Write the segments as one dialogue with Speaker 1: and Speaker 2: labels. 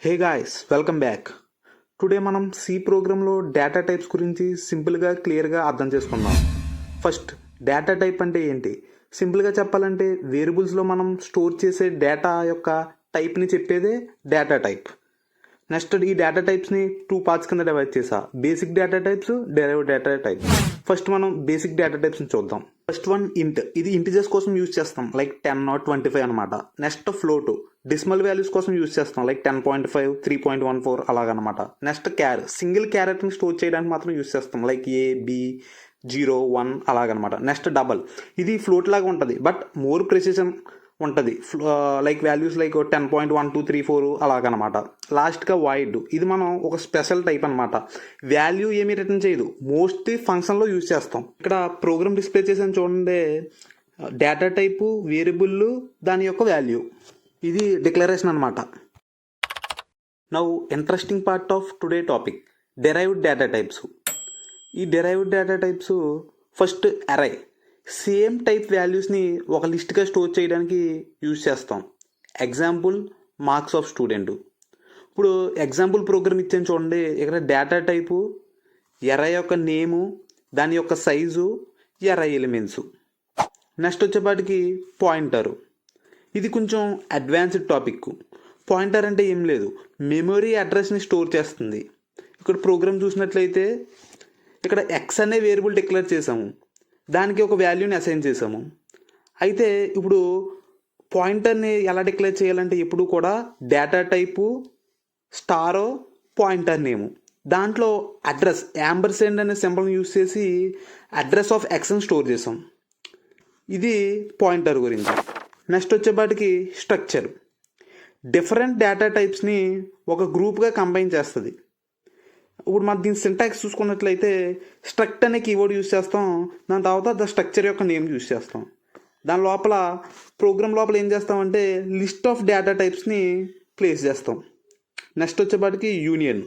Speaker 1: Hey guys, welcome back. Today మనం C ప్రోగ్రాంలో data types గురించి సింపుల్గా క్లియర్గా అర్థం చేసుకుందాం. ఫస్ట్, డేటా టైప్ అంటే ఏంటి? సింపుల్గా చెప్పాలంటే వేరియబుల్స్లో మనం స్టోర్ చేసే డేటా యొక్క టైప్ని చెప్పేదే డేటా టైప్. నెక్స్ట్ ఈ డేటా టైప్స్ని 2 పార్ట్స్ కింద డివైడ్ చేసా. Basic data types, derived data types. First మనం బేసిక్ డేటా టైప్స్ని చూద్దాం. ఫస్ట్ వన్ ఇంట్. ఇది ఇంటిజర్స్ కోసం యూజ్ చేస్తాం, లైక్ 10 or 25 అనమాట. నెక్స్ట్ ఫ్లోట్, డెసిమల్ వాల్యూస్ కోసం యూజ్ చేస్తాం, లైక్ 10.5, 3.14 అలాగనమాట. నెక్స్ట్ క్యార్, సింగిల్ క్యారెట్ని స్టోర్ చేయడానికి మాత్రం యూజ్ చేస్తాం, లైక్ ఏ, బి, 0, 1 అలాగనమాట. నెక్స్ట్ డబల్, ఇది ఫ్లోట్ లాగా ఉంటుంది బట్ మోర్ ప్రెసిషన్ ఉంటుంది, లైక్ వాల్యూస్ లైక్ 10.1234 అలాగనమాట. లాస్ట్గా వాయిడ్, ఇది మనం ఒక స్పెషల్ టైప్ అనమాట. వాల్యూ ఏమీ రిటర్న్ చేయదు, మోస్ట్లీ ఫంక్షన్లో యూజ్ చేస్తాం. ఇక్కడ ప్రోగ్రామ్ డిస్ప్లే చేసాను చూడండి, డేటా టైపు, వేరియబుల్, దాని యొక్క వాల్యూ, ఇది డిక్లరేషన్ అనమాట. Now interesting part of today topic, derived data types. ఈ డెరైవ్డ్ డేటా టైప్స్ ఫస్ట్ అరే, సేమ్ టైప్ వాల్యూస్ని ఒక లిస్ట్గా స్టోర్ చేయడానికి యూజ్ చేస్తాం. Example marks of student. ఇప్పుడు ఎగ్జాంపుల్ ప్రోగ్రామ్ ఇచ్చాను చూడండి, ఇక్కడ డేటా టైపు, ఎరే యొక్క నేము, దాని యొక్క సైజు, ఎరే ఎలిమెంట్స్. నెక్స్ట్ వచ్చేపాటికి పాయింటరు. ఇది కొంచెం అడ్వాన్స్డ్ టాపిక్. పాయింటర్ అంటే ఏం లేదు, మెమొరీ అడ్రస్ని స్టోర్ చేస్తుంది. ఇక్కడ ప్రోగ్రామ్ చూసినట్లయితే ఇక్కడ ఎక్స్ అనే వేరియబుల్ డిక్లేర్ చేసాము, దానికి ఒక వాల్యూని అసైన్ చేసాము. అయితే ఇప్పుడు పాయింటర్ని ఎలా డిక్లేర్ చేయాలంటే ఎప్పుడు కూడా డేటా టైపు స్టారో పాయింటర్ నేము, దాంట్లో అడ్రస్ యాంబర్సెండ్ అనే సింబల్ని యూజ్ చేసి అడ్రస్ ఆఫ్ ఎక్స్ని స్టోర్ చేసాం. ఇది పాయింటర్ గురించి. నెక్స్ట్ వచ్చేపాటికి స్ట్రక్చర్, డిఫరెంట్ డేటా టైప్స్ని ఒక గ్రూప్గా కంబైన్ చేస్తుంది. ఇప్పుడు మనం దీని సింటాక్స్ చూసుకున్నట్లయితే స్ట్రక్ట్ అనే కీవర్డ్ యూజ్ చేస్తాం, దాని తర్వాత ద స్ట్రక్చర్ యొక్క నేమ్ యూజ్ చేస్తాం. దాని లోపల ప్రోగ్రామ్ లోపల ఏం చేస్తామంటే లిస్ట్ ఆఫ్ డేటా టైప్స్ని ప్లేస్ చేస్తాం. నెక్స్ట్ వచ్చేపాటికి యూనియన్.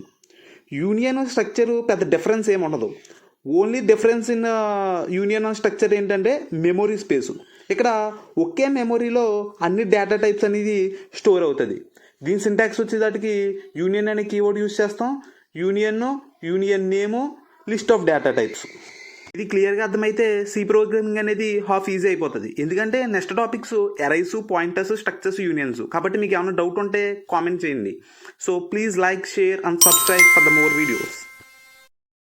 Speaker 1: యూనియన్ స్ట్రక్చర్ పెద్ద డిఫరెన్స్ ఏమి ఉండదు, only difference in union structure ఏంటంటే మెమొరీ స్పేసు. ఇక్కడ ఒకే మెమొరీలో అన్ని డేటా టైప్స్ అనేది స్టోర్ అవుతుంది. దీని సింటాక్స్ వచ్చేదాటికి యూనియన్ అనే కీవర్డ్ యూజ్ చేస్తాం, union name, list of data types. ఇది క్లియర్గా అర్థమైతే సి ప్రోగ్రామింగ్ అనేది హాఫ్ ఈజీ అయిపోతుంది. ఎందుకంటే next topics arise, pointers, structures, unions. కాబట్టి మీకు ఏమైనా డౌట్ ఉంటే కామెంట్ చేయండి. So please like, share and subscribe for the more videos.